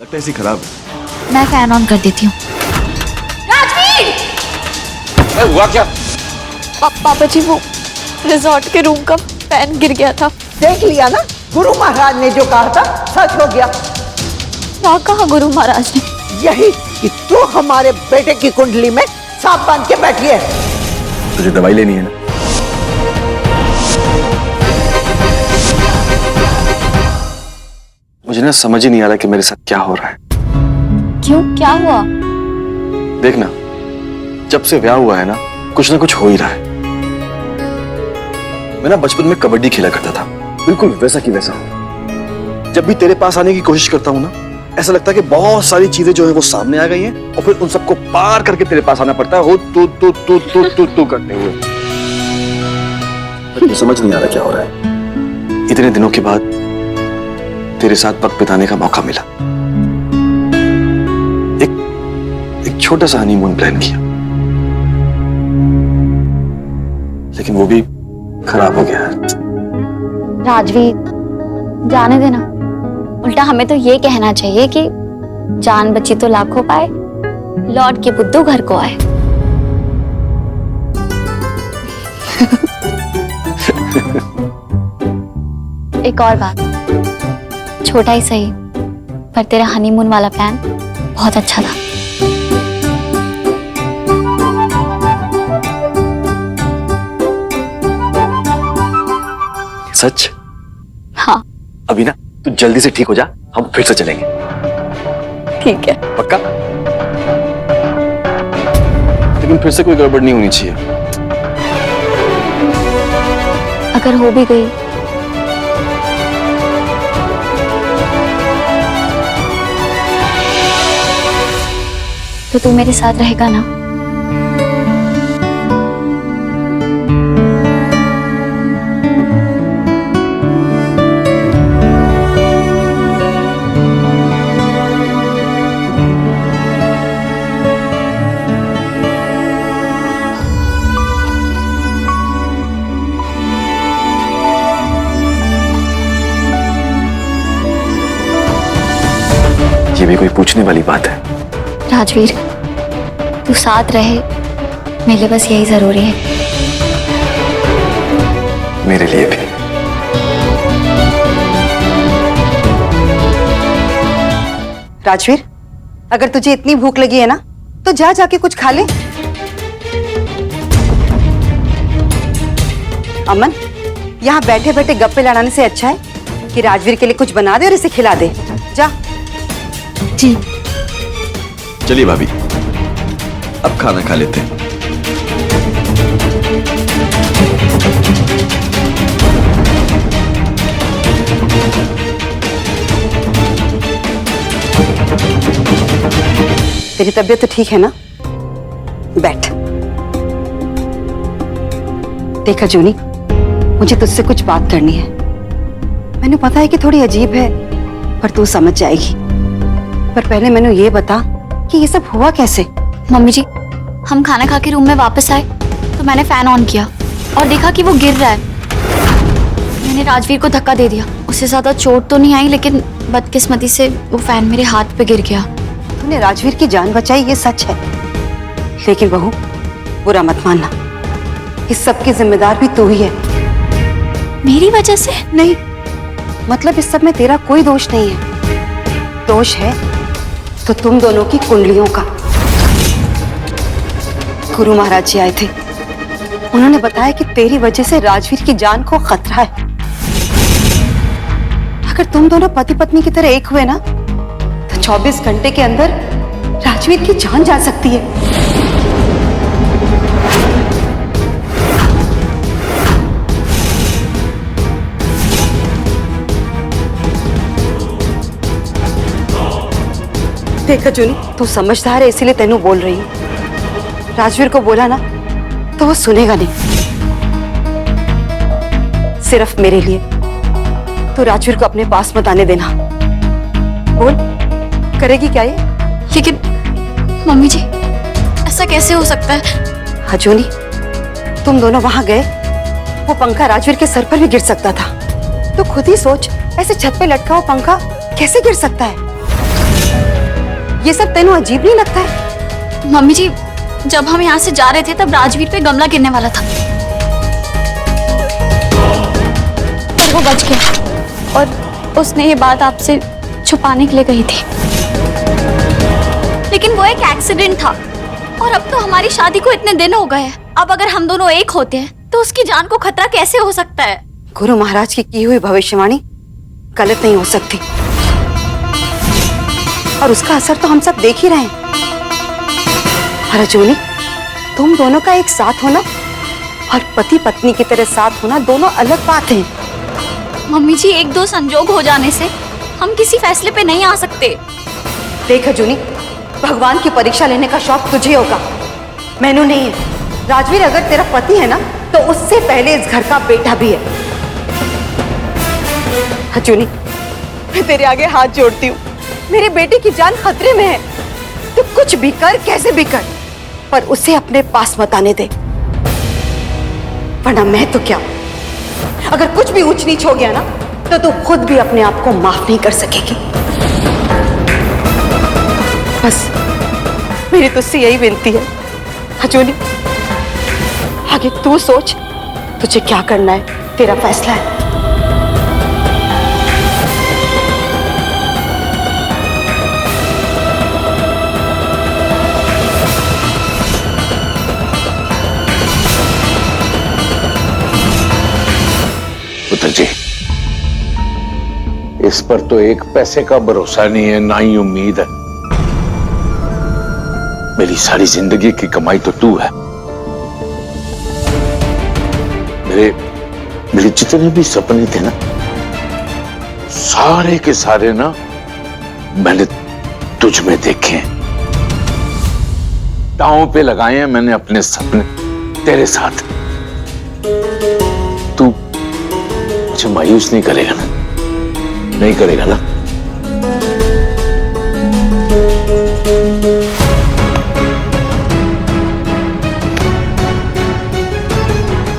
लगता है ऐसी खराब है। मैं फैन ऑन कर देती हूँ। राजवीर! हुआ क्या? पापा जी, वो रिजॉर्ट के रूम का फैन गिर गया था। देख लिया ना, गुरु महाराज ने जो कहा था सच हो गया। क्या कहा गुरु महाराज ने? यही कि तू हमारे बेटे की कुंडली में सांप बांध के बैठी है। तुझे दवाई लेनी है ना? मुझे ना समझ ही नहीं आ रहा कि मेरे साथ क्या हो रहा है। क्यों, क्या हुआ? देखना, जब से ब्याह हुआ है ना कुछ हो ही रहा है। मैं ना बचपन में कबड्डी खेला करता था, बिल्कुल वैसा की वैसा। जब भी तेरे पास आने की कोशिश करता हूँ ना, ऐसा लगता है कि बहुत सारी चीजें जो है वो सामने आ गई हैं और फिर उन सबको पार करके तेरे पास आना पड़ता है हो तू करते हुए। मुझे समझ नहीं आ रहा क्या हो रहा है। इतने दिनों के बाद तेरे साथ वक्त बिताने का मौका मिला, एक छोटा सा हनीमून प्लान किया, लेकिन वो भी खराब हो गया है। राजवीर, जाने देना। उल्टा हमें तो ये कहना चाहिए कि जान बची तो लाखों पाए, लौट के बुद्धू घर को आए। एक और बात, छोटा ही सही, पर तेरा हनीमून वाला प्लान बहुत अच्छा था। सच? हाँ। अभी ना तू जल्दी से ठीक हो जा, हम फिर से चलेंगे। ठीक है। पक्का? लेकिन फिर से कोई गड़बड़ नहीं होनी चाहिए। अगर हो भी गई तो तू मेरे साथ रहेगा ना? ये भी कोई पूछने वाली बात है? राजवीर, तू साथ रहे, मेरे लिए बस यही जरूरी है। मेरे लिए भी। राजवीर, अगर तुझे इतनी भूख लगी है ना तो जा जाके कुछ खा ले। अमन, यहाँ बैठे बैठे गप्पे लड़ाने से अच्छा है कि राजवीर के लिए कुछ बना दे और इसे खिला दे। जा। जी। चलिए भाभी, अब खाना खा लेते हैं। तेरी तबीयत तो ठीक है ना? बैठ। देखा जूनी, मुझे तुझसे कुछ बात करनी है। मैंने पता है कि थोड़ी अजीब है, पर तू समझ जाएगी। पर पहले मैंने ये बता कि ये सब हुआ कैसे? मम्मी जी, हम खाना खा के रूम में वापस आए तो मैंने फैन ऑन किया और देखा कि वो गिर रहा है। मैंने राजवीर को धक्का दे दिया। उससे ज्यादा चोट तो नहीं आई, लेकिन बदकिस्मती से वो फैन मेरे हाथ पे गिर गया। तूने राजवीर की जान बचाई, ये सच है, लेकिन बहू बुरा मत मानना, इस सब की जिम्मेदार भी तू ही है। मेरी वजह से? नहीं, मतलब इस सब में तेरा कोई दोष नहीं है। दोष है तो तुम दोनों की कुंडलियों का। गुरु महाराज जी आए थे, उन्होंने बताया कि तेरी वजह से राजवीर की जान को खतरा है। अगर तुम दोनों पति पत्नी की तरह एक हुए ना तो 24 घंटे के अंदर राजवीर की जान जा सकती है। देखा जूनी, तू समझदार है इसीलिए तेनू बोल रही हूँ। राजवीर को बोला ना तो वो सुनेगा नहीं। सिर्फ मेरे लिए तो राजवीर को अपने पास मत आने देना। बोल, करेगी क्या ये? लेकिन मम्मी जी, ऐसा कैसे हो सकता है? हाँ जूनी, तुम दोनों वहां गए, वो पंखा राजवीर के सर पर भी गिर सकता था। तो खुद ही सोच, ऐसे छत पे लटका हुआ पंखा कैसे गिर सकता है? ये सब तेनू अजीब नहीं लगता है? मम्मी जी, जब हम यहाँ से जा रहे थे तब राजवीर पे गमला गिरने वाला था, पर वो बच गया और उसने ये बात आपसे छुपाने के लिए कही थी। लेकिन वो एक एक्सीडेंट था और अब तो हमारी शादी को इतने दिन हो गए हैं। अब अगर हम दोनों एक होते हैं तो उसकी जान को खतरा कैसे हो सकता है? गुरु महाराज की हुई भविष्यवाणी गलत नहीं हो सकती, और उसका असर तो हम सब देख ही रहे हैं। रजोनी, तुम दोनों का एक साथ होना और पति पत्नी की तरह साथ होना दोनों अलग बात है। मम्मी जी, एक दो संजोग हो जाने से हम किसी फैसले पे नहीं आ सकते। देख रजोनी, भगवान की परीक्षा लेने का शौक तुझे होगा, मैनू नहीं है। राजवीर अगर तेरा पति है ना, तो उससे पहले इस घर का बेटा भी है। रजोनी, मैं तेरे आगे हाथ जोड़ती हूँ, मेरे बेटे की जान खतरे में है। तू कुछ भी कर, कैसे भी कर, पर उसे अपने पास मत आने दे, वरना मैं तो क्या, अगर कुछ भी ऊंच नीच हो गया ना, तो तू खुद भी अपने आप को माफ नहीं कर सकेगी। बस मेरी तुझसे यही विनती है हजूनी, आगे तू सोच, तुझे क्या करना है, तेरा फैसला है। पुत्र जी, इस पर तो एक पैसे का भरोसा नहीं है, ना ही उम्मीद है। मेरी सारी जिंदगी की कमाई तो तू है। मेरे जितने भी सपने थे ना, सारे के सारे ना मैंने तुझ में देखे हैं। दांव पे लगाए हैं मैंने अपने सपने तेरे साथ। तू मुझे मायूस नहीं करेगा ना? नहीं करेगा ना?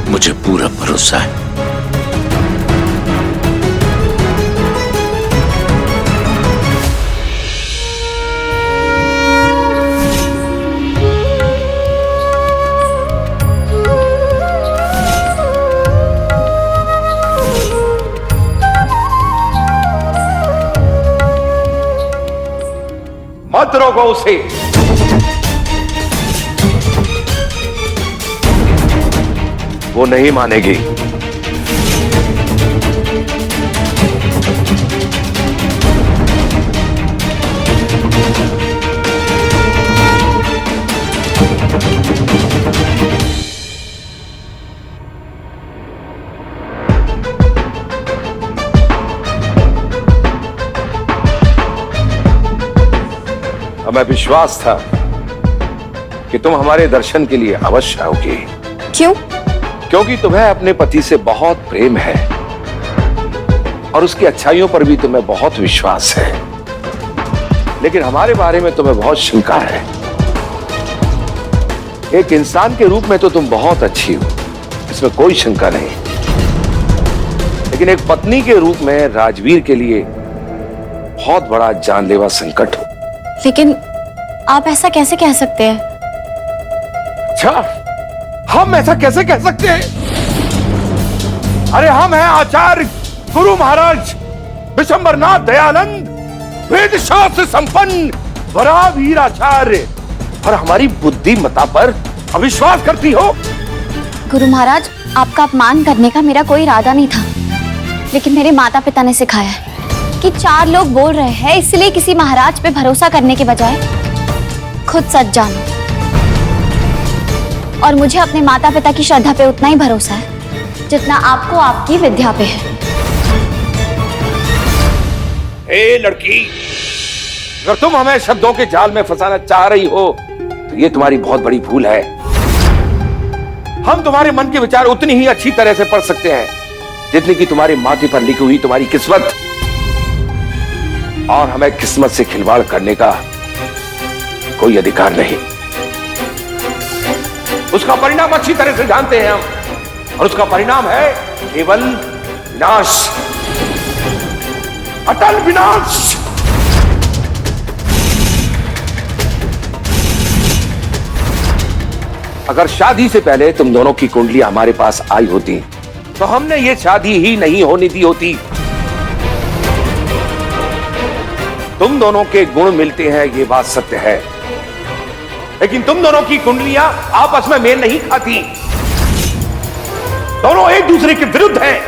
मुझे पूरा भरोसा है। मत रोको उसे। वो नहीं मानेगी। हमें विश्वास था कि तुम हमारे दर्शन के लिए अवश्य आओगी। क्यों? क्योंकि तुम्हें अपने पति से बहुत प्रेम है और उसकी अच्छाइयों पर भी तुम्हें बहुत विश्वास है, लेकिन हमारे बारे में तुम्हें बहुत शंका है। एक इंसान के रूप में तो तुम बहुत अच्छी हो, इसमें कोई शंका नहीं, लेकिन एक पत्नी के रूप में राजवीर के लिए बहुत बड़ा जानलेवा संकट हो। लेकिन आप ऐसा कैसे कह सकते हैं? अच्छा, हम ऐसा कैसे कह सकते हैं? अरे हम हैं आचार्य गुरु महाराज विशंबरनाथ दयानंद, वेद शास्त्र संपन्न वरावीर आचार्य, और हमारी बुद्धिमत्ता पर अविश्वास करती हो? गुरु महाराज, आपका अपमान करने का मेरा कोई इरादा नहीं था, लेकिन मेरे माता पिता ने सिखाया है कि 4 लोग बोल रहे हैं, इसलिए किसी महाराज पे भरोसा करने के बजाय खुद सच जानो। और मुझे अपने माता पिता की श्रद्धा पे उतना ही भरोसा है जितना आपको आपकी विद्या पे है। ए लड़की, अगर तुम हमें शब्दों के जाल में फंसाना चाह रही हो तो ये तुम्हारी बहुत बड़ी भूल है। हम तुम्हारे मन के विचार उतनी ही अच्छी तरह से पढ़ सकते हैं जितनी कि तुम्हारे माथे पर लिखी हुई तुम्हारी किस्मत, और हमें किस्मत से खिलवाड़ करने का कोई अधिकार नहीं। उसका परिणाम अच्छी तरह से जानते हैं हम, और उसका परिणाम है केवल विनाश, अटल विनाश। अगर शादी से पहले तुम दोनों की कुंडलियां हमारे पास आई होती तो हमने ये शादी ही नहीं होने दी होती। तुम दोनों के गुण मिलते हैं, ये बात सत्य है, लेकिन तुम दोनों की कुंडलियां आपस में मेल नहीं खाती। दोनों एक दूसरे के विरुद्ध हैं।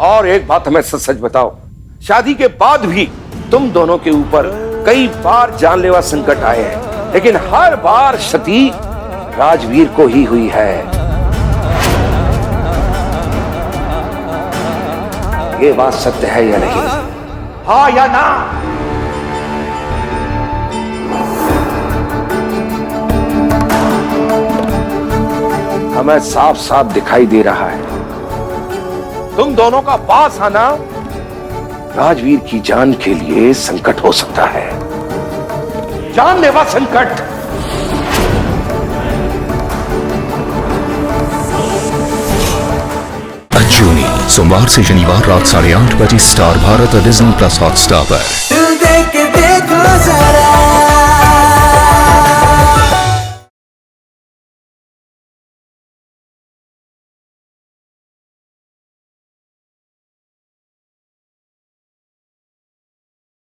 और एक बात हमें सच सच बताओ, शादी के बाद भी तुम दोनों के ऊपर कई बार जानलेवा संकट आए हैं, लेकिन हर बार क्षति राजवीर को ही हुई है। ये बात सत्य है या नहीं? हाँ या ना? हमें साफ साफ दिखाई दे रहा है तुम दोनों का पास आना राजवीर की जान के लिए संकट हो सकता है, जानलेवा संकट। अजूनी सोमवार से शनिवार रात 8:30 बजे स्टार भारत और डिज्नी प्लस हॉटस्टार पर।